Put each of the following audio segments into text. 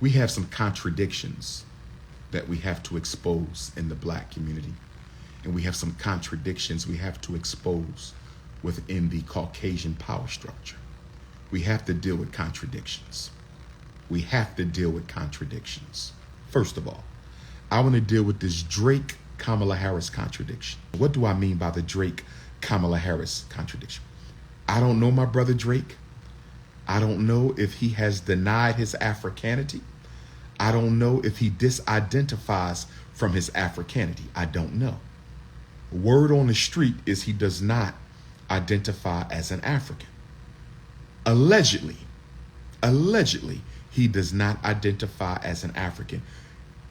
We have some contradictions that we have to expose in the black community. And we have some contradictions we have to expose within the Caucasian power structure. We have to deal with contradictions. We have to deal with contradictions. First of all, I want to deal with this Drake-Kamala Harris contradiction. What do I mean by the Drake-Kamala Harris contradiction? I don't know my brother Drake. I don't know if he has denied his Africanity. I don't know if he disidentifies from his Africanity. I don't know. Word on the street is he does not identify as an African. Allegedly, he does not identify as an African.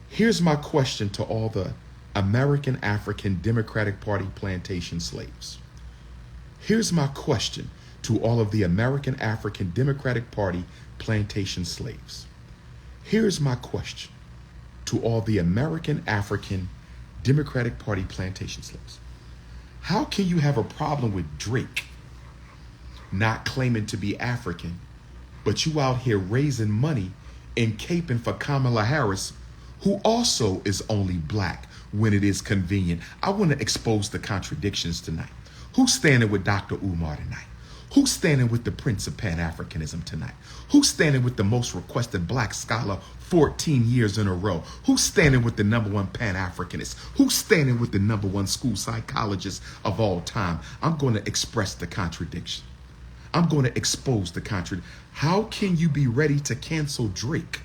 Here's my question to all the American African Democratic Party plantation slaves. Here's my question to all of the American African Democratic Party plantation slaves. Here's my question to all the American African Democratic Party plantation slaves. How can you have a problem with Drake not claiming to be African, but you out here raising money and caping for Kamala Harris, who also is only black when it is convenient? I want to expose the contradictions tonight. Who's standing with DR.UMAR tonight? Who's standing with the Prince of Pan-Africanism tonight? Who's standing with the most requested black scholar 14 years in a row? Who's standing with the #1 Pan-Africanist? Who's standing with the #1 school psychologist of all time? I'm going to express the contradiction. I'm going to expose the contradiction. How can you be ready to cancel Drake,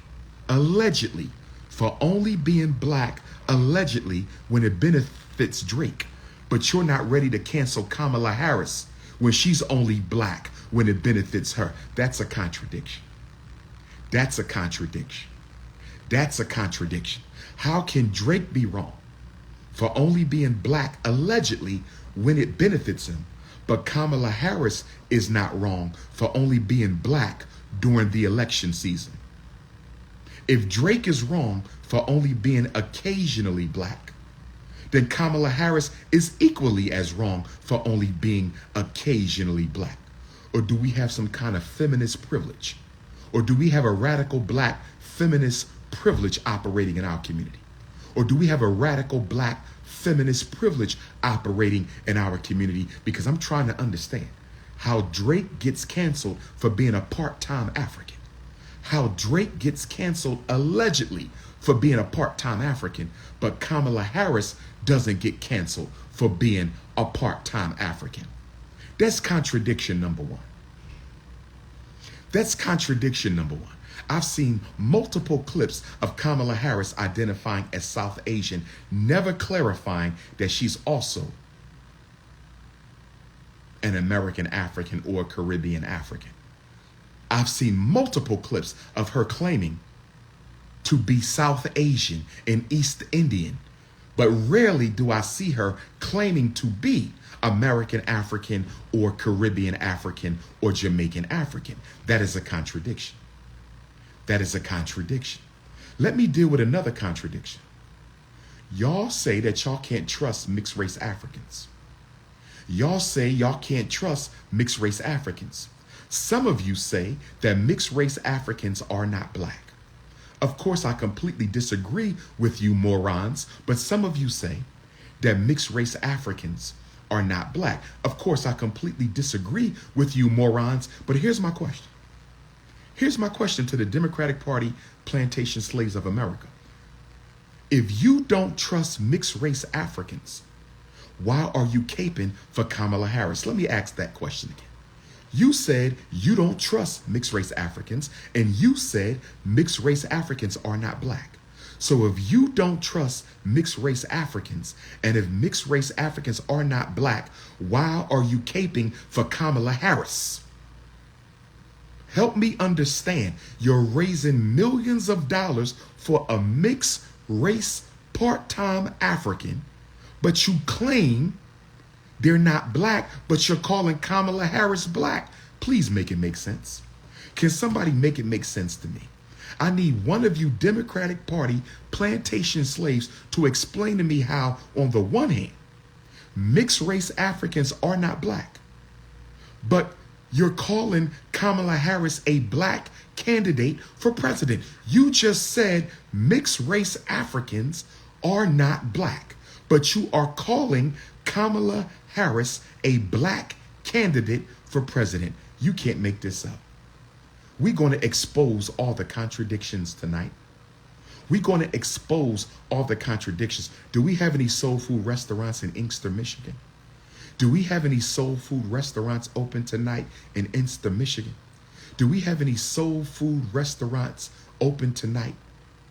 allegedly, for only being black, allegedly, when it benefits Drake, but you're not ready to cancel Kamala Harris when she's only black when it benefits her? That's a contradiction. That's a contradiction. That's a contradiction. How can Drake be wrong for only being black, allegedly, when it benefits him, but Kamala Harris is not wrong for only being black during the election season? If Drake is wrong for only being occasionally black, then Kamala Harris is equally as wrong for only being occasionally black. Or do we have some kind of feminist privilege? Or do we have a radical black feminist privilege operating in our community? Or do we have a radical black feminist privilege operating in our community? Because I'm trying to understand how Drake gets canceled for being a part-time African. How Drake gets canceled allegedly for being a part-time African, but Kamala Harris doesn't get canceled for being a part-time African. That's contradiction number one. That's contradiction number one. I've seen multiple clips of Kamala Harris identifying as South Asian, never clarifying that she's also an American African or Caribbean African. I've seen multiple clips of her claiming to be South Asian and East Indian, but rarely do I see her claiming to be American African or Caribbean African or Jamaican African. That is a contradiction. That is a contradiction. Let me deal with another contradiction. Y'all say that y'all can't trust mixed race Africans. Y'all say y'all can't trust mixed race Africans. Some of you say that mixed race Africans are not black. Of course, I completely disagree with you morons, but some of you say that mixed race Africans are not black. Of course, I completely disagree with you morons, but here's my question. Here's my question to the Democratic Party plantation slaves of America. If you don't trust mixed race Africans, why are you caping for Kamala Harris? Let me ask that question again. You said you don't trust mixed race Africans, and you said mixed race Africans are not black. So if you don't trust mixed race Africans, and if mixed race Africans are not black, why are you caping for Kamala Harris? Help me understand. You're raising millions of dollars for a mixed race part-time African, but you claim they're not black, but you're calling Kamala Harris black. Please make it make sense. Can somebody make it make sense to me? I need one of you Democratic Party plantation slaves to explain to me how, on the one hand, mixed race Africans are not black, but You're calling Kamala Harris a black candidate for president. You just said mixed race Africans are not black, but you are calling Kamala Harris a black candidate for president. You can't make this up. We're going to expose all the contradictions tonight. We're going to expose all the contradictions. Do we have any soul food restaurants in Inkster, Michigan? Do we have any soul food restaurants open tonight in Inkster, Michigan? Do we have any soul food restaurants open tonight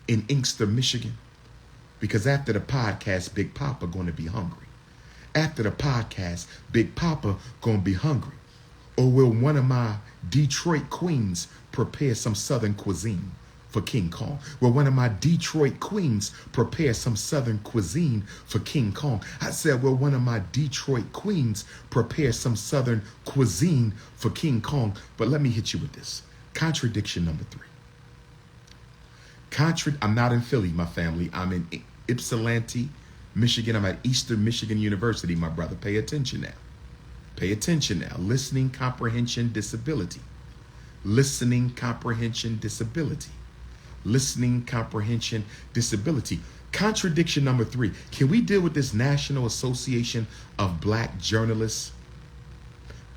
in Inkster, Michigan? Because after the podcast, Big Papa going to be hungry. After the podcast, Big Papa going to be hungry. Or will one of my Detroit queens prepare some Southern cuisine for King Kong? Will one of my Detroit queens prepare some Southern cuisine for King Kong? I said, will one of my Detroit queens prepare some Southern cuisine for King Kong? But let me hit you with this. Contradiction number 3. I'm not in Philly, my family. I'm in Ypsilanti, Michigan. I'm at Eastern Michigan University, my brother. Pay attention now. Pay attention now. Listening comprehension disability. Listening comprehension disability. Listening comprehension disability. Contradiction number 3. Can we deal with this National Association of Black Journalists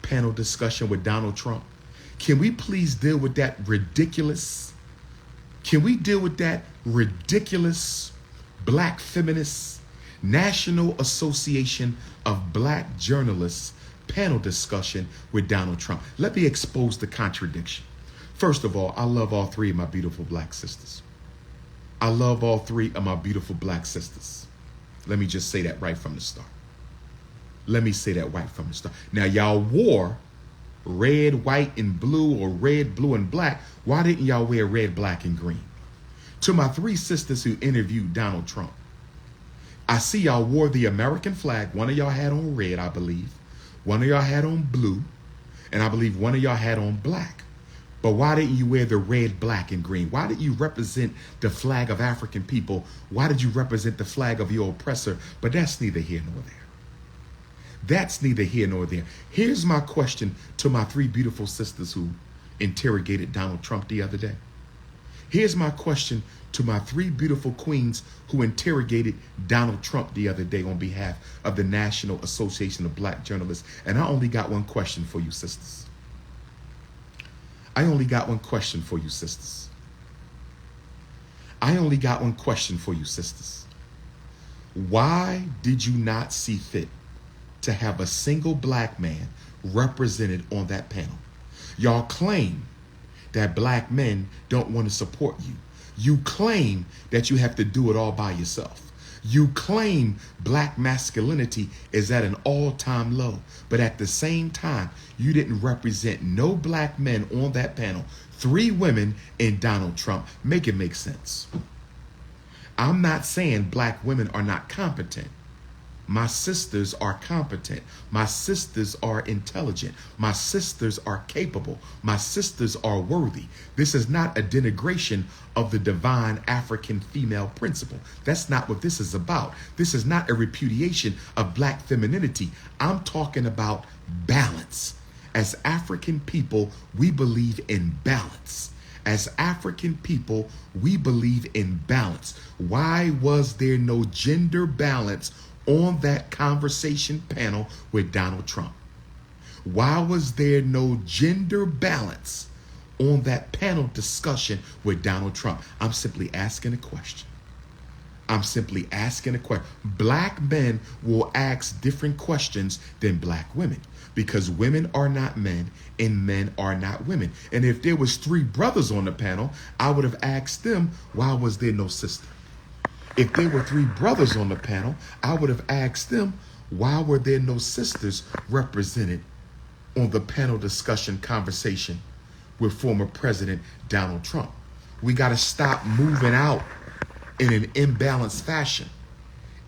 panel discussion with Donald Trump? Can we please deal with that ridiculous? Can we deal with that ridiculous black feminist National Association of Black Journalists panel discussion with Donald Trump? Let me expose the contradiction. First of all, I love all 3 of my beautiful black sisters. I love all 3 of my beautiful black sisters. Let me just say that right from the start. Let me say that right from the start. Now, y'all wore red, white, and blue, or red, blue, and black. Why didn't y'all wear red, black, and green? To my 3 sisters who interviewed Donald Trump, I see y'all wore the American flag. One of y'all had on red, I believe. One of y'all had on blue. And I believe one of y'all had on black. But why didn't you wear the red, black, and green? Why did you represent the flag of African people? Why did you represent the flag of your oppressor? But that's neither here nor there. That's neither here nor there. Here's my question to my 3 beautiful sisters who interrogated Donald Trump the other day. Here's my question to my 3 beautiful queens who interrogated Donald Trump the other day on behalf of the National Association of Black Journalists. And I only got one question for you, sisters. I only got one question for you, sisters. I only got one question for you, sisters. Why did you not see fit to have a single black man represented on that panel? Y'all claim that black men don't want to support you. You claim that you have to do it all by yourself. You claim black masculinity is at an all-time low, but at the same time, you didn't represent no black men on that panel. 3 women and Donald Trump. Make it make sense. I'm not saying black women are not competent. My sisters are competent. My sisters are intelligent. My sisters are capable. My sisters are worthy. This is not a denigration of the divine African female principle. That's not what this is about. This is not a repudiation of black femininity. I'm talking about balance. As African people, we believe in balance. As African people, we believe in balance. Why was there no gender balance on that conversation panel with Donald Trump? Why was there no gender balance on that panel discussion with Donald Trump? I'm simply asking a question. I'm simply asking a question. Black men will ask different questions than black women because women are not men and men are not women. And if there was 3 brothers on the panel, I would have asked them, why was there no sister? If there were 3 brothers on the panel, I would have asked them, why were there no sisters represented on the panel discussion conversation with former President Donald Trump? We got to stop moving out in an imbalanced fashion.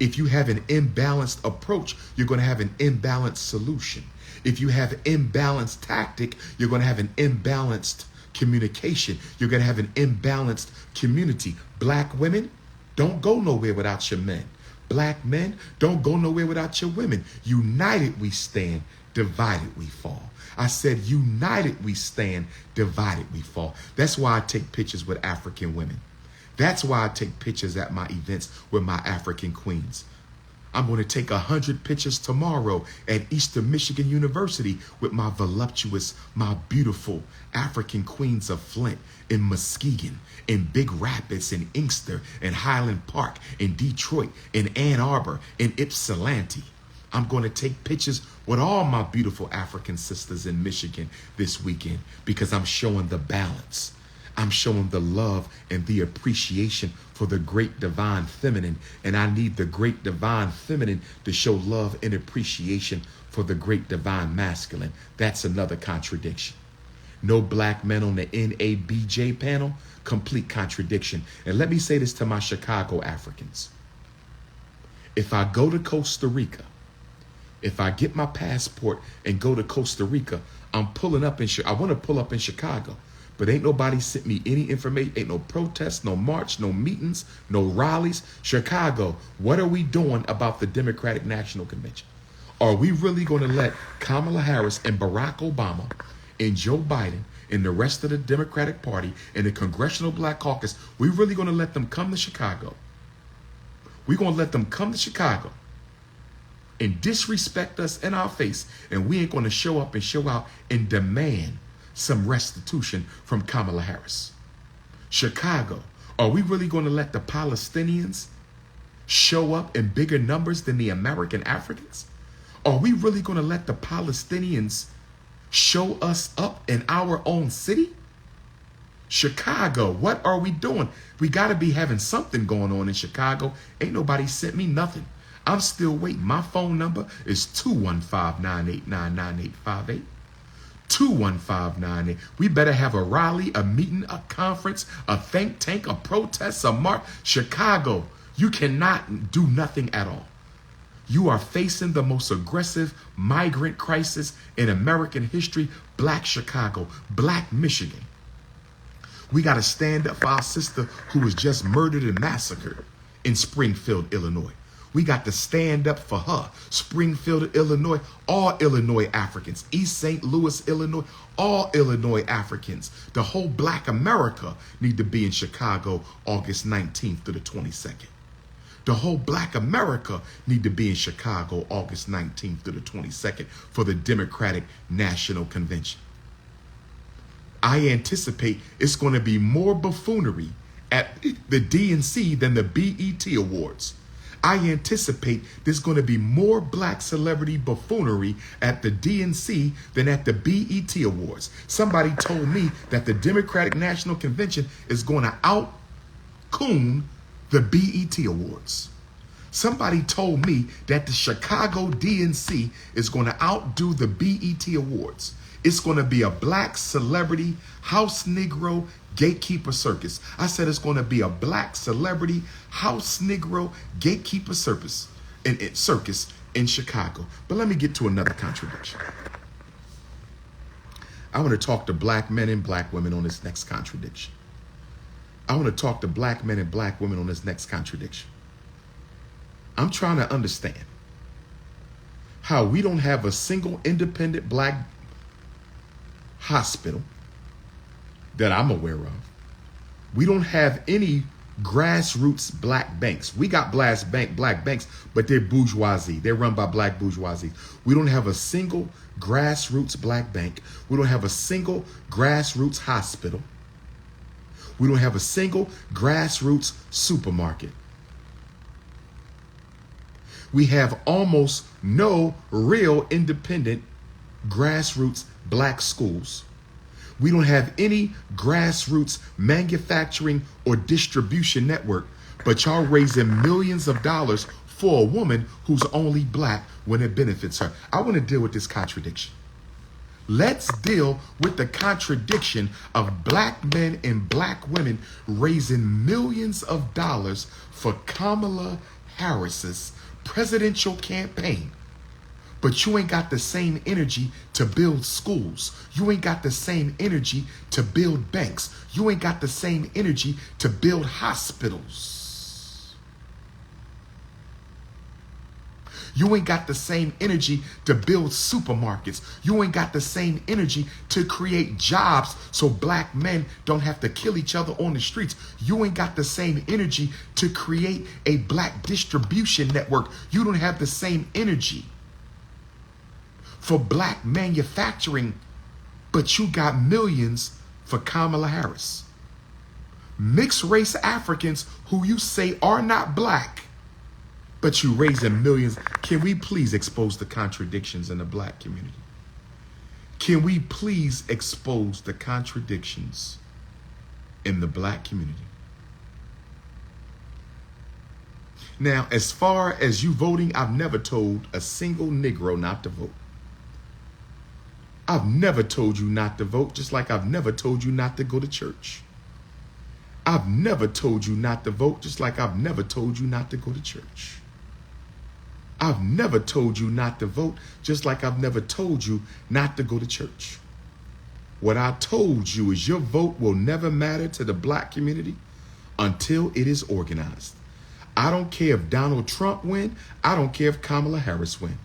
If you have an imbalanced approach, you're going to have an imbalanced solution. If you have imbalanced tactic, you're going to have an imbalanced communication. You're going to have an imbalanced community. Black women, don't go nowhere without your men. Black men, don't go nowhere without your women. United we stand, divided we fall. I said, united we stand, divided we fall. That's why I take pictures with African women. That's why I take pictures at my events with my African queens. I'm going to take 100 pictures tomorrow at Eastern Michigan University with my voluptuous, my beautiful African queens of Flint, in Muskegon, in Big Rapids, in Inkster, in Highland Park, in Detroit, in Ann Arbor, in Ypsilanti. I'm going to take pictures with all my beautiful African sisters in Michigan this weekend because I'm showing the balance. I'm showing the love and the appreciation for the great divine feminine. And I need the great divine feminine to show love and appreciation for the great divine masculine. That's another contradiction. No black men on the NABJ panel, complete contradiction. And let me say this to my Chicago Africans. If I go to Costa Rica, if I get my passport and go to Costa Rica, I'm pulling up in I want to pull up in Chicago. But ain't nobody sent me any information. Ain't no protests, no march, no meetings, no rallies. Chicago, what are we doing about the Democratic National Convention? Are we really going to let Kamala Harris and Barack Obama and Joe Biden and the rest of the Democratic Party and the Congressional Black Caucus, we really going to let them come to Chicago? We're going to let them come to Chicago and disrespect us in our face, and we ain't going to show up and show out and demand some restitution from Kamala Harris. Chicago, are we really going to let the Palestinians show up in bigger numbers than the American Africans? Are we really going to let the Palestinians show us up in our own city? Chicago, what are we doing? We got to be having something going on in Chicago. Ain't nobody sent me nothing. I'm still waiting. My phone number is 215-989-9858. 21598. We better have a rally, a meeting, a conference, a think tank, a protest, a march. Chicago, you cannot do nothing at all. You are facing the most aggressive migrant crisis in American history. Black Chicago, Black Michigan. We got to stand up for our sister who was just murdered and massacred in Springfield, Illinois. We got to stand up for her. Springfield, Illinois, all Illinois Africans, East St. Louis, Illinois, all Illinois Africans. The whole Black America need to be in Chicago August 19th to the 22nd. The whole Black America need to be in Chicago August 19th to the 22nd for the Democratic National Convention. I anticipate it's going to be more buffoonery at the DNC than the BET Awards. I anticipate there's going to be more black celebrity buffoonery at the DNC than at the BET Awards. Somebody told me that the Democratic National Convention is going to out-coon the BET Awards. Somebody told me that the Chicago DNC is going to outdo the BET Awards. It's going to be a black celebrity, house Negro, gatekeeper circus. I said it's going to be a black celebrity, house Negro, gatekeeper circus in Chicago. But let me get to another contradiction. I want to talk to black men and black women on this next contradiction. I want to talk to black men and black women on this next contradiction. I'm trying to understand how we don't have a single independent black hospital that I'm aware of. We don't have any grassroots black banks. We got black banks, but they're bourgeoisie. They're run by black bourgeoisie. We don't have a single grassroots black bank. We don't have a single grassroots hospital. We don't have a single grassroots supermarket. We have almost no real independent grassroots black schools. We don't have any grassroots manufacturing or distribution network, but y'all raising millions of dollars for a woman who's only black when it benefits her. I want to deal with this contradiction. Let's deal with the contradiction of black men and black women raising millions of dollars for Kamala Harris's presidential campaign. But you ain't got the same energy to build schools. You ain't got the same energy to build banks. You ain't got the same energy to build hospitals. You ain't got the same energy to build supermarkets. You ain't got the same energy to create jobs so black men don't have to kill each other on the streets. You ain't got the same energy to create a black distribution network. You don't have the same energy for black manufacturing, but you got millions for Kamala Harris. Mixed race Africans who you say are not black, but you raising millions. Can we please expose the contradictions in the black community? Can we please expose the contradictions in the black community? Now, as far as you voting, I've never told a single Negro not to vote. I've never told you not to vote, just like I've never told you not to go to church. I've never told you not to vote, just like I've never told you not to go to church. I've never told you not to vote, just like I've never told you not to go to church. What I told you is your vote will never matter to the black community until it is organized. I don't care if Donald Trump win. I don't care if Kamala Harris win.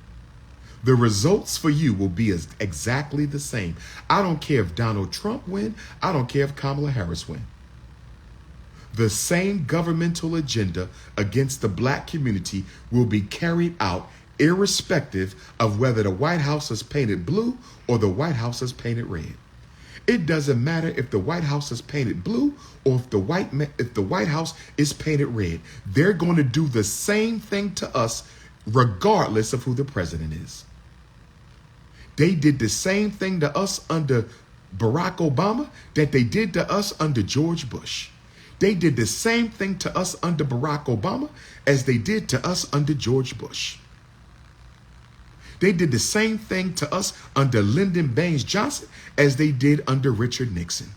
The results for you will be exactly the same. I don't care if Donald Trump win. I don't care if Kamala Harris win. The same governmental agenda against the black community will be carried out irrespective of whether the White House is painted blue or the White House is painted red. It doesn't matter if the White House is painted blue or if the White House is painted red. They're going to do the same thing to us regardless of who the president is. They did the same thing to us under Barack Obama that they did to us under George Bush. They did the same thing to us under Barack Obama as they did to us under George Bush. They did the same thing to us under Lyndon Baines Johnson as they did under Richard Nixon.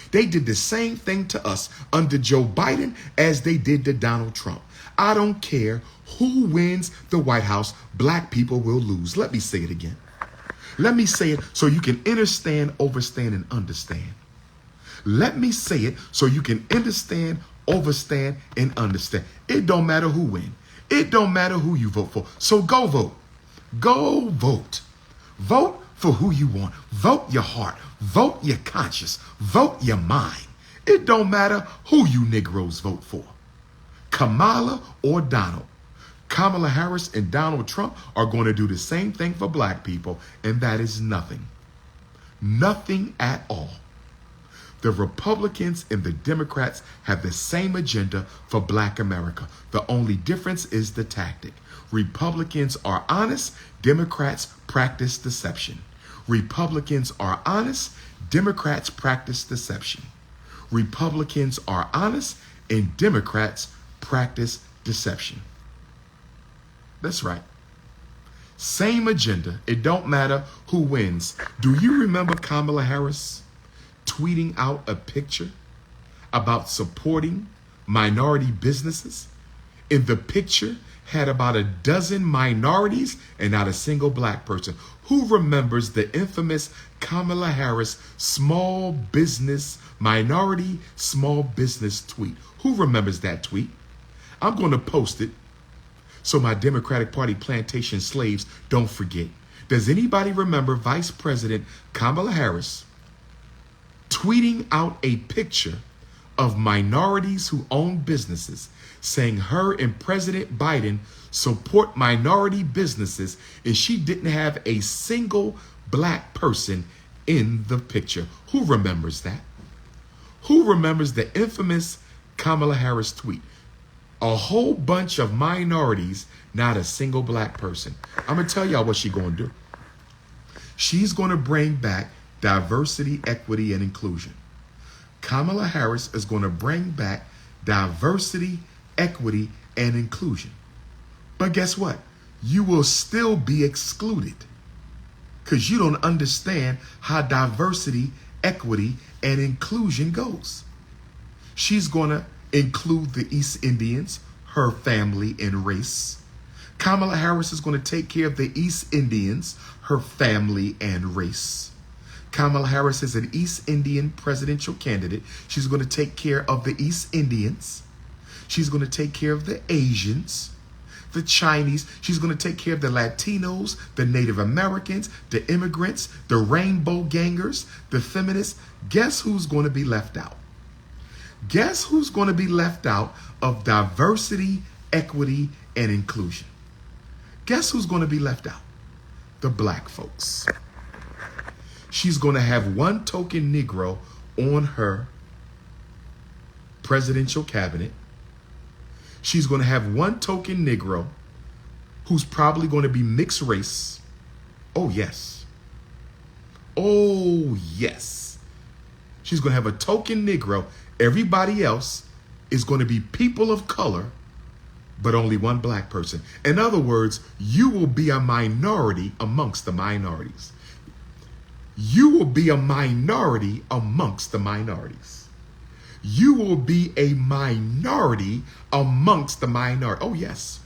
They did the same thing to us under Joe Biden as they did to Donald Trump. I don't care who wins the White House, black people will lose. Let me say it again. Let me say it so you can understand, overstand, and understand. Let me say it so you can understand, overstand, and understand. It don't matter who wins. It don't matter who you vote for. So go vote. Go vote. Vote for who you want. Vote your heart. Vote your conscience. Vote your mind. It don't matter who you Negroes vote for. Kamala or Donald. Kamala Harris and Donald Trump are going to do the same thing for black people, and that is nothing. Nothing at all. The Republicans and the Democrats have the same agenda for black America. The only difference is the tactic. Republicans are honest, Democrats practice deception. Republicans are honest, Democrats practice deception. Republicans are honest, and Democrats practice deception. That's right. Same agenda. It don't matter who wins. Do you remember Kamala Harris tweeting out a picture about supporting minority businesses? In the picture had about a dozen minorities and not a single black person. Who remembers the infamous Kamala Harris minority small business tweet? Who remembers that tweet? I'm going to post it so my Democratic Party plantation slaves don't forget. Does anybody remember Vice President Kamala Harris tweeting out a picture of minorities who own businesses, saying her and President Biden support minority businesses, and she didn't have a single black person in the picture? Who remembers that? Who remembers the infamous Kamala Harris tweet? A whole bunch of minorities, not a single black person. I'm going to tell y'all what she's going to do. She's going to bring back diversity, equity, and inclusion. Kamala Harris is going to bring back diversity, equity, and inclusion. But guess what? You will still be excluded because you don't understand how diversity, equity, and inclusion goes. She's going to include the East Indians, her family and race. Kamala Harris is going to take care of the East Indians, her family and race. Kamala Harris is an East Indian presidential candidate. She's going to take care of the East Indians. She's going to take care of the Asians. the Chinese. She's going to take care of the Latinos, the Native Americans, the immigrants, the rainbow gangers, the feminists. Guess who's going to be left out? Guess who's going to be left out of diversity, equity, and inclusion? Guess who's going to be left out? The black folks. She's going to have one token Negro on her presidential cabinet. She's going to have one token Negro who's probably going to be mixed race. Oh, yes. Oh, yes. She's going to have a token Negro. Everybody else is going to be people of color, but only one black person. In other words, you will be a minority amongst the minorities. You will be a minority amongst the minorities. You will be a minority amongst the minority. Oh, yes.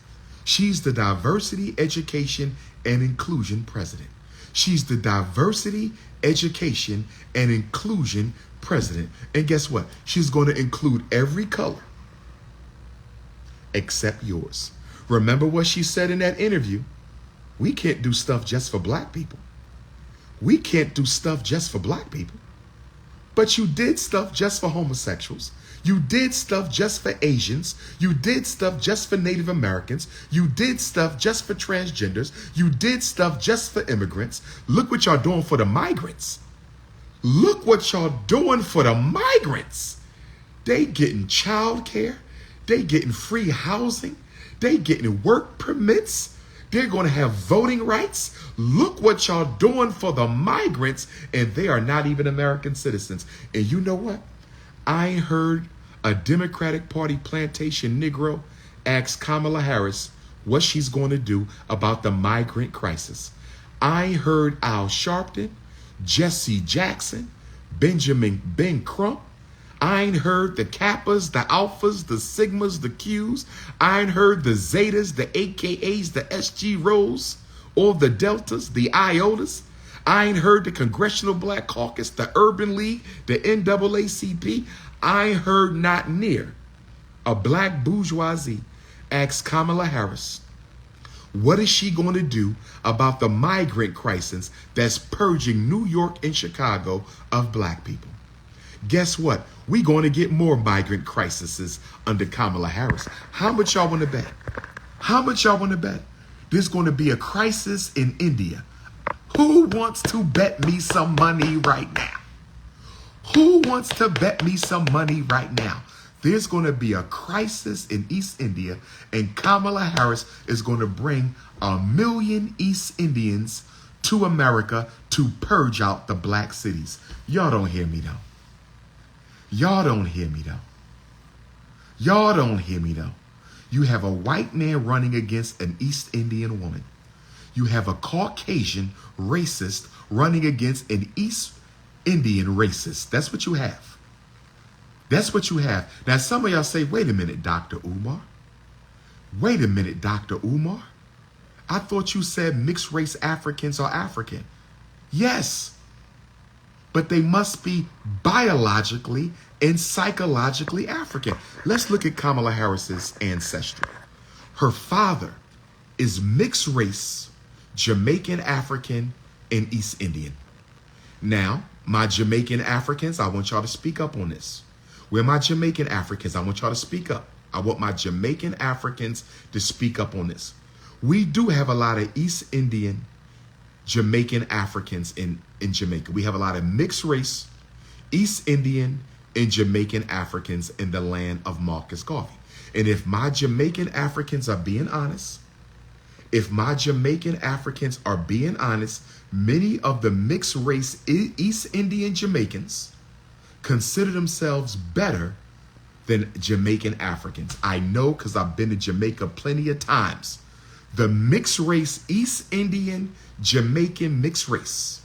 She's the diversity, education, and inclusion president. She's the diversity, education, and inclusion president. And guess what? She's going to include every color except yours. Remember what she said in that interview? We can't do stuff just for black people. We can't do stuff just for black people. But you did stuff just for homosexuals. You did stuff just for Asians. You did stuff just for Native Americans. You did stuff just for transgenders. You did stuff just for immigrants. Look what y'all doing for the migrants. Look what y'all doing for the migrants. They getting child care. They getting free housing. They getting work permits. They're going to have voting rights. Look what y'all doing for the migrants, and they are not even American citizens. And you know what? I ain't heard a Democratic Party plantation Negro ask Kamala Harris what she's going to do about the migrant crisis. I heard Al Sharpton, Jesse Jackson, Benjamin Ben Crump. I ain't heard the Kappas, the Alphas, the Sigmas, the Qs. I ain't heard the Zetas, the AKAs, the SG Rows, or the Deltas, the Iotas. I ain't heard the Congressional Black Caucus, the Urban League, the NAACP. I ain't heard not near a black bourgeoisie ask Kamala Harris, what is she going to do about the migrant crisis that's purging New York and Chicago of black people? Guess what? We're going to get more migrant crises under Kamala Harris. How much y'all want to bet? How much y'all want to bet? There's going to be a crisis in India. Who wants to bet me some money right now? Who wants to bet me some money right now? There's going to be a crisis in East India, and Kamala Harris is going to bring 1 million East Indians to America to purge out the black cities. Y'all don't hear me though. Y'all don't hear me though. Y'all don't hear me though. You have a white man running against an East Indian woman. You have a Caucasian racist running against an East Indian racist. That's what you have. That's what you have. Now, some of y'all say, wait a minute, Dr.UMAR. Wait a minute, Dr.UMAR. I thought you said mixed race Africans are African. Yes, but they must be biologically and psychologically African. Let's look at Kamala Harris's ancestry. Her father is mixed race, Jamaican African, and East Indian. Now, my Jamaican Africans, I want y'all to speak up on this. Where my Jamaican Africans, I want y'all to speak up. I want my Jamaican Africans to speak up on this. We do have a lot of East Indian, Jamaican Africans in Jamaica. We have a lot of mixed race, East Indian, and Jamaican Africans in the land of Marcus Garvey. And if my Jamaican Africans are being honest, many of the mixed race East Indian Jamaicans consider themselves better than Jamaican Africans. I know because I've been to Jamaica plenty of times. The mixed race East Indian Jamaican mixed race.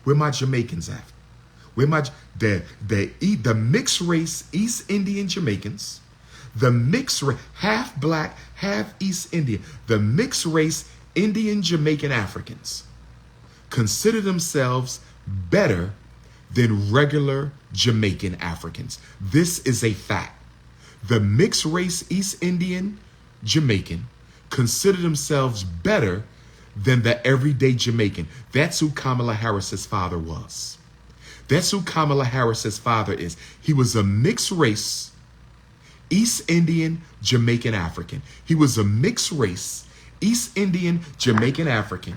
Where my Jamaicans at? Where my the mixed race East Indian Jamaicans, the mixed race half black, half East Indian, the mixed race Indian Jamaican Africans consider themselves better than regular Jamaican Africans. This is a fact. The mixed race East Indian Jamaican consider themselves better than the everyday Jamaican. That's who Kamala Harris's father was. That's who Kamala Harris's father is. He was a mixed race, East Indian, Jamaican African. He was a mixed race, East Indian, Jamaican African,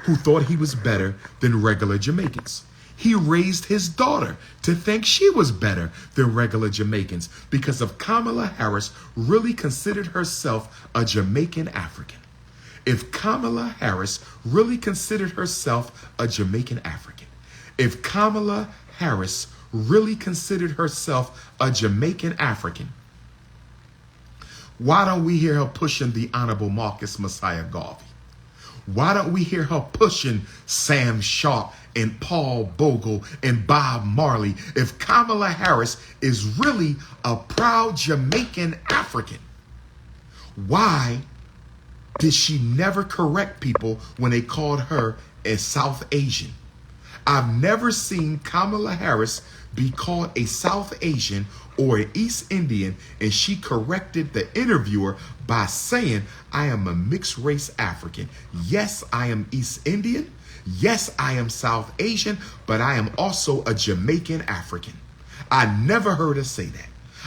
who thought he was better than regular Jamaicans. He raised his daughter to think she was better than regular Jamaicans because of Kamala Harris really considered herself a Jamaican African. If Kamala Harris really considered herself a Jamaican African, if Kamala Harris really considered herself a Jamaican African, why don't we hear her pushing the Honorable Marcus Messiah Garvey? Why don't we hear her pushing Sam Sharp and Paul Bogle and Bob Marley? If Kamala Harris is really a proud Jamaican African, why did she never correct people when they called her a South Asian? I've never seen Kamala Harris be called a South Asian or an East Indian, and she corrected the interviewer by saying, I am a mixed race African. Yes, I am East Indian. Yes, I am South Asian, but I am also a Jamaican African. I never heard her say that.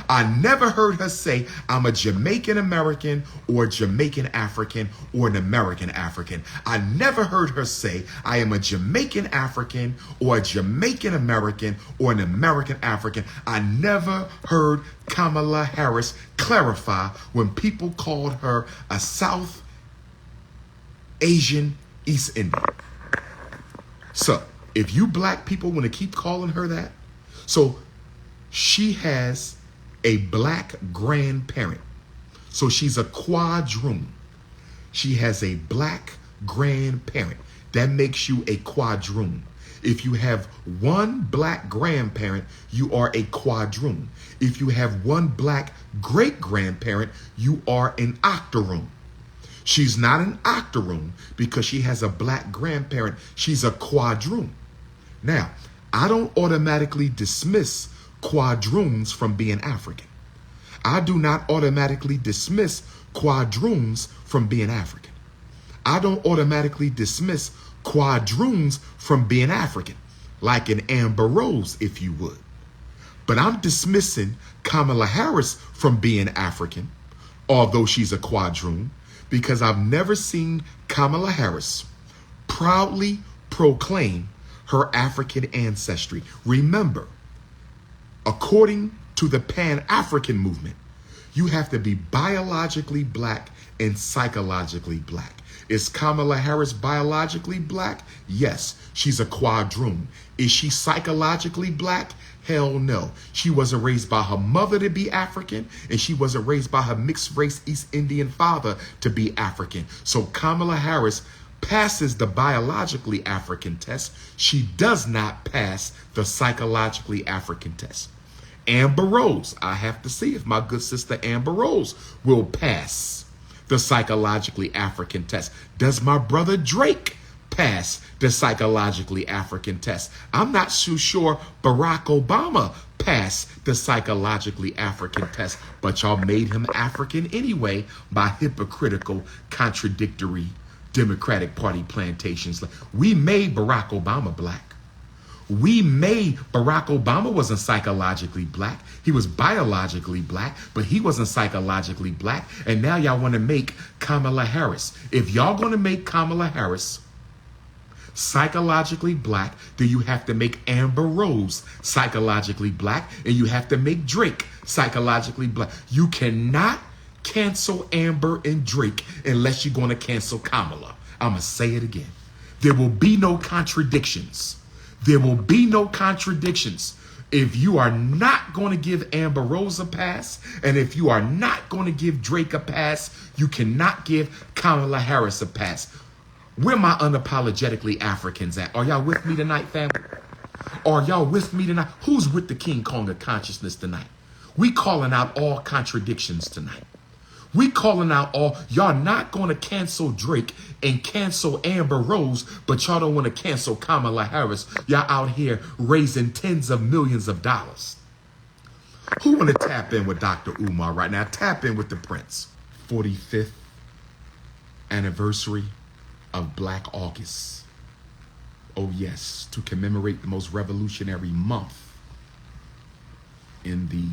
I never heard her say I'm a Jamaican American or Jamaican African or an American African. I never heard her say I am a Jamaican African or a Jamaican American or an American African. I never heard Kamala Harris clarify when people called her a South Asian East Indian. So if you black people want to keep calling her that, so she has a black grandparent. So she's a quadroon. She has a black grandparent. That makes you a quadroon. If you have one black grandparent, you are a quadroon. If you have one black great-grandparent, you are an octoroon. She's not an octoroon because she has a black grandparent. She's a quadroon. Now, I don't automatically dismiss quadroons from being African. I do not automatically dismiss quadroons from being African. I don't automatically dismiss quadroons from being African, like an Amber Rose, if you would. But I'm dismissing Kamala Harris from being African, although she's a quadroon, because I've never seen Kamala Harris proudly proclaim her African ancestry. Remember, according to the Pan-African movement, you have to be biologically black and psychologically black. Is Kamala Harris biologically black? Yes, she's a quadroon. Is she psychologically black? Hell no. She wasn't raised by her mother to be African, and she wasn't raised by her mixed race East Indian father to be African. So Kamala Harris passes the biologically African test. She does not pass the psychologically African test. Amber Rose, I have to see if my good sister Amber Rose will pass the psychologically African test. Does my brother Drake pass the psychologically African test? I'm not so sure Barack Obama passed the psychologically African test, but y'all made him African anyway by hypocritical, contradictory Democratic Party plantations. We made Barack Obama black. We made Barack Obama wasn't psychologically black. He was biologically black, but he wasn't psychologically black. And now y'all want to make Kamala Harris. If y'all going to make Kamala Harris psychologically black, then you have to make Amber Rose psychologically black, and you have to make Drake psychologically black. You cannot cancel Amber and Drake unless you're going to cancel Kamala. I'm going to say it again. There will be no contradictions. There will be no contradictions. If you are not going to give Amber Rose a pass, and if you are not going to give Drake a pass, you cannot give Kamala Harris a pass. Where my unapologetically Africans at? Are y'all with me tonight, family? Are y'all with me tonight? Who's with the King Kong of consciousness tonight? We calling out all contradictions tonight. We calling out all, y'all not going to cancel Drake and cancel Amber Rose, but y'all don't want to cancel Kamala Harris. Y'all out here raising tens of millions of dollars. Who want to tap in with Dr. Umar right now? Tap in with the Prince. 45th anniversary of Black August. Oh yes, to commemorate the most revolutionary month in the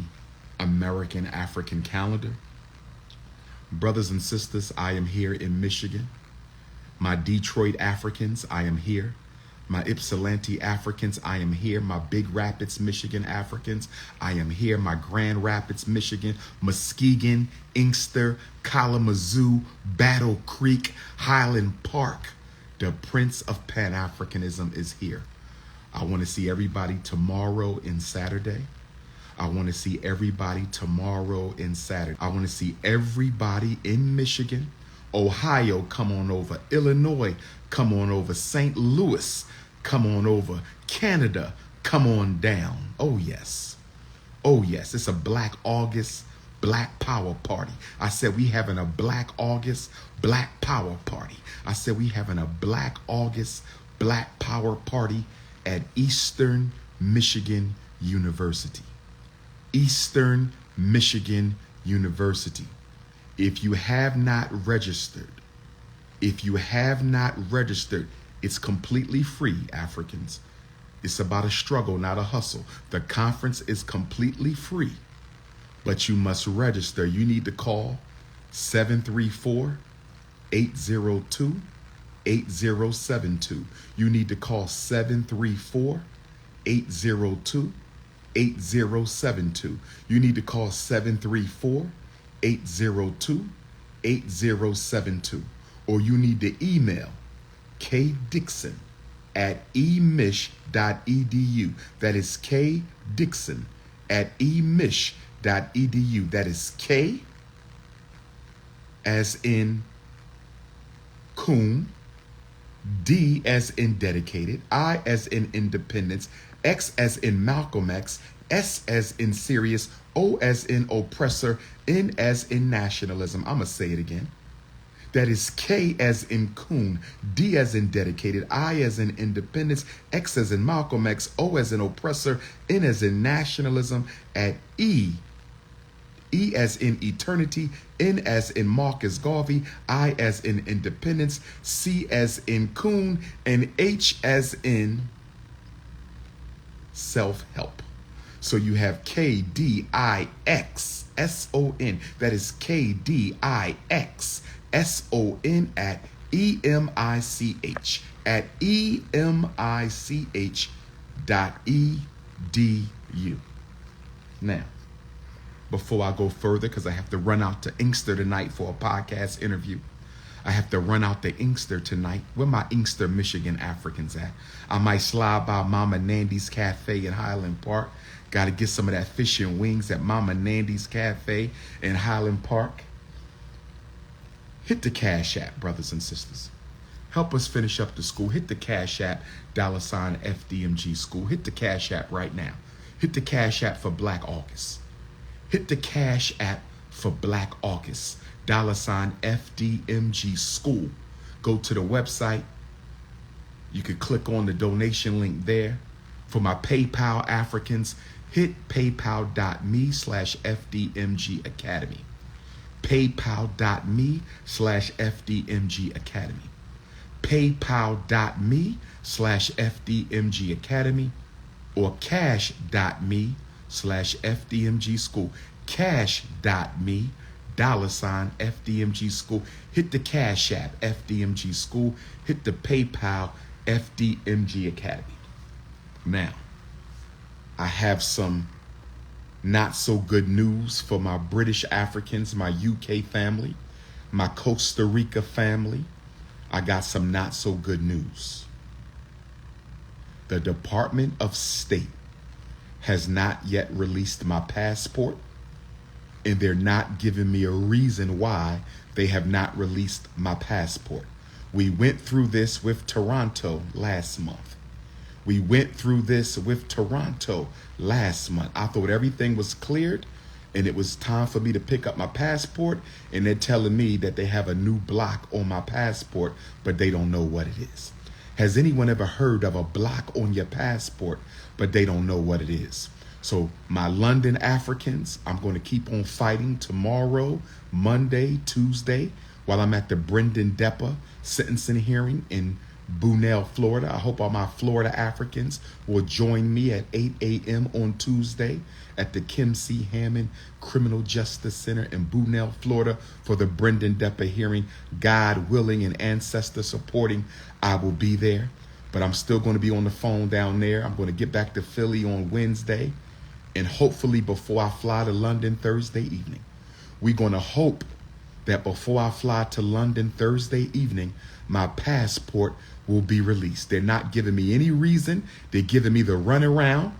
American African calendar. Brothers and sisters, I am here in Michigan. My Detroit Africans, I am here. My Ypsilanti Africans, I am here. My Big Rapids, Michigan Africans, I am here. My Grand Rapids, Michigan, Muskegon, Inkster, Kalamazoo, Battle Creek, Highland Park. The Prince of Pan-Africanism is here. I want to see everybody tomorrow and Saturday. I want to see everybody tomorrow and Saturday. I want to see everybody in Michigan, Ohio, come on over. Illinois, come on over. St. Louis, come on over. Canada, come on down. Oh, yes. Oh, yes. It's a Black August, Black Power Party. I said we having a Black August, Black Power Party. I said we having a Black August, Black Power Party at Eastern Michigan University. Eastern Michigan University. If you have not registered, it's completely free, Africans. It's about a struggle, not a hustle. The conference is completely free, but you must register. You need to call 734-802-8072. You need to call 734-802-8072. You need to call 734-802-8072. Or you need to email kdixon@emich.edu. That is kdixon@emich.edu. That is K as in coon, D as in dedicated, I as in independence, X as in Malcolm X, S as in serious, O as in oppressor, N as in nationalism. I'm going to say it again. That is K as in coon, D as in dedicated, I as in independence, X as in Malcolm X, O as in oppressor, N as in nationalism, at E as in eternity, N as in Marcus Garvey, I as in independence, C as in coon, and H as in self-help. So you have KDIXSON. That is KDIXSON at EMICH.EDU. Now, before I go further, because I have to run out to Inkster tonight for a podcast interview. I have to run out to Inkster tonight. Where my Inkster, Michigan Africans at? I might slide by Mama Nandy's Cafe in Highland Park. Got to get some of that fish and wings at Mama Nandy's Cafe in Highland Park. Hit the Cash App, brothers and sisters. Help us finish up the school. Hit the Cash App, $ FDMG school. Hit the Cash App right now. Hit the Cash App for Black August. Hit the Cash App for Black August. $ FDMG school. Go to the website. You could click on the donation link there. For my PayPal Africans, hit paypal.me/FDMG Academy. paypal.me/FDMG Academy. paypal.me/FDMG Academy or cash.me/FDMG school. cash.me $FDMG school. Hit the Cash App FDMG school. Hit the PayPal FDMG Academy. Now, I have some not so good news for my British Africans, my UK family, my Costa Rica family. I got some not so good news. The Department of State has not yet released my passport, and they're not giving me a reason why they have not released my passport. We went through this with Toronto last month. I thought everything was cleared and it was time for me to pick up my passport, and they're telling me that they have a new block on my passport, but they don't know what it is. Has anyone ever heard of a block on your passport, but they don't know what it is? So my London Africans, I'm going to keep on fighting tomorrow, Monday, Tuesday, while I'm at the Brendan DePA sentencing hearing in Bunell, Florida. I hope all my Florida Africans will join me at 8 a.m. on Tuesday at the Kim C. Hammond Criminal Justice Center in Bunell, Florida for the Brendan DePA hearing. God willing and ancestor supporting, I will be there. But I'm still going to be on the phone down there. I'm going to get back to Philly on Wednesday. And hopefully before I fly to London Thursday evening, we're going to hope that before I fly to London Thursday evening, my passport will be released. They're not giving me any reason. They're giving me the runaround.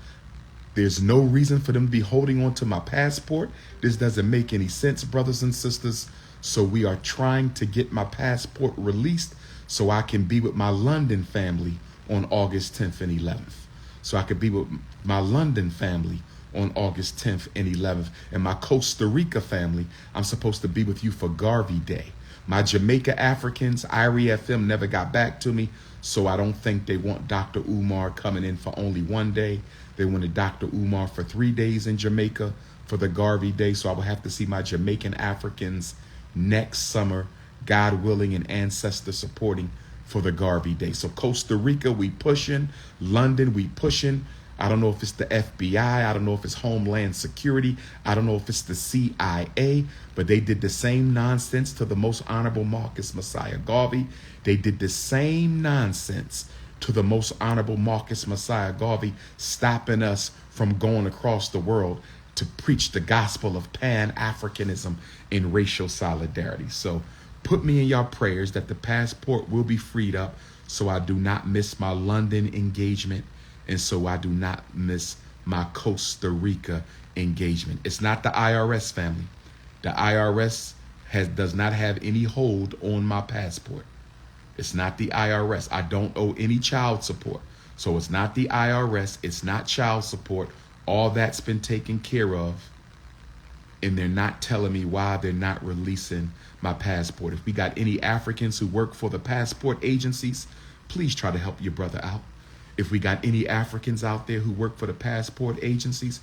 There's no reason for them to be holding on to my passport. This doesn't make any sense, brothers and sisters. So we are trying to get my passport released so I can be with my London family on August 10th and 11th. So I could be with my London family on August 10th and 11th. And my Costa Rica family, I'm supposed to be with you for Garvey Day. My Jamaica Africans, Irie FM never got back to me, so I don't think they want DR.UMAR coming in for only one day. They wanted DR.UMAR for 3 days in Jamaica for the Garvey Day, so I will have to see my Jamaican Africans next summer, God willing and ancestor supporting, for the Garvey Day. So Costa Rica, we pushing. London, we pushing. I don't know if it's the FBI. I don't know if it's Homeland Security. I don't know if it's the CIA, but they did the same nonsense to the Most Honorable Marcus Messiah Garvey. They did the same nonsense to the Most Honorable Marcus Messiah Garvey, stopping us from going across the world to preach the gospel of Pan-Africanism and racial solidarity. So put me in your prayers that the passport will be freed up so I do not miss my London engagement, and so I do not miss my Costa Rica engagement. It's not the IRS, family. The IRS does not have any hold on my passport. It's not the IRS. I don't owe any child support. So it's not the IRS. It's not child support. All that's been taken care of. And they're not telling me why they're not releasing my passport. If we got any Africans who work for the passport agencies, please try to help your brother out. If we got any Africans out there who work for the passport agencies,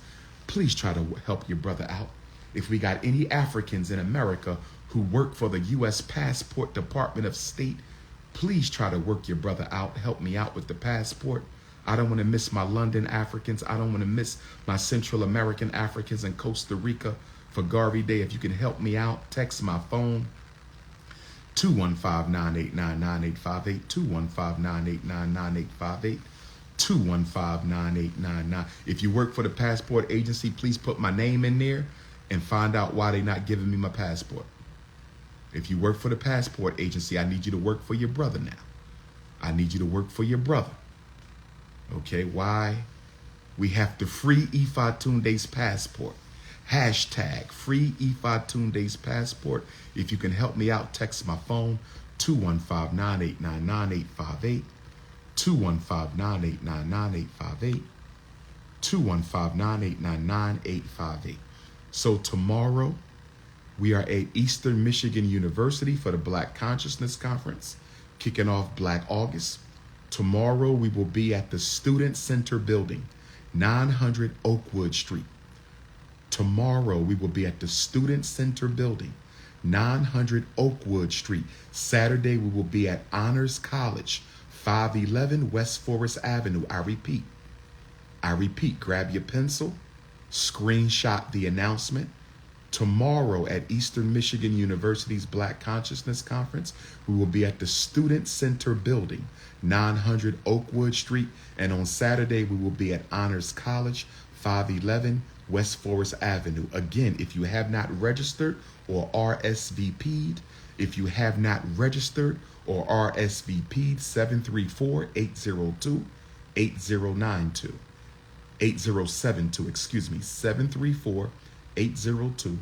please try to help your brother out. If we got any Africans in America who work for the U.S. Passport Department of State, please try to work your brother out. Help me out with the passport. I don't want to miss my London Africans. I don't want to miss my Central American Africans in Costa Rica for Garvey Day. If you can help me out, text my phone, 215-989-9858, 215-989-9858. 215-9899. If you work for the passport agency, please put my name in there and find out why they're not giving me my passport. If you work for the passport agency, I need you to work for your brother now. I need you to work for your brother. Okay, why? We have to free Ifatunde's passport. Hashtag free Ifatunde's passport. If you can help me out, text my phone, 215-989-9858. 215-989-9858, 215-989-9858. So tomorrow, we are at Eastern Michigan University for the Black Consciousness Conference, kicking off Black August. Tomorrow, we will be at the Student Center Building, 900 Oakwood Street. Tomorrow, we will be at the Student Center Building, 900 Oakwood Street. Saturday, we will be at Honors College, 511 West Forest Avenue. I repeat, grab your pencil, screenshot the announcement. Tomorrow at Eastern Michigan University's Black Consciousness Conference, we will be at the Student Center Building, 900 Oakwood Street. And on Saturday, we will be at Honors College, 511 West Forest Avenue. Again, if you have not registered or RSVP'd, if you have not registered or RSVP'd, 734-802-8092. 8072, excuse me, 734-802-8072,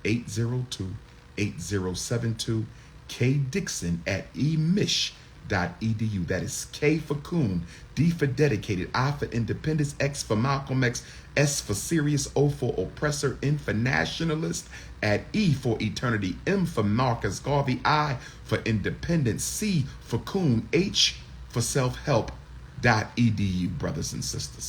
734-802-8072, K Dixon at emish.edu. That is K for Coon, D for Dedicated, I for Independence, X for Malcolm X, S for Serious, O for Oppressor, N for Nationalist, at E for Eternity, M for Marcus Garvey, I for Independence, C for Coon, H for Self-Help.edu, brothers and sisters.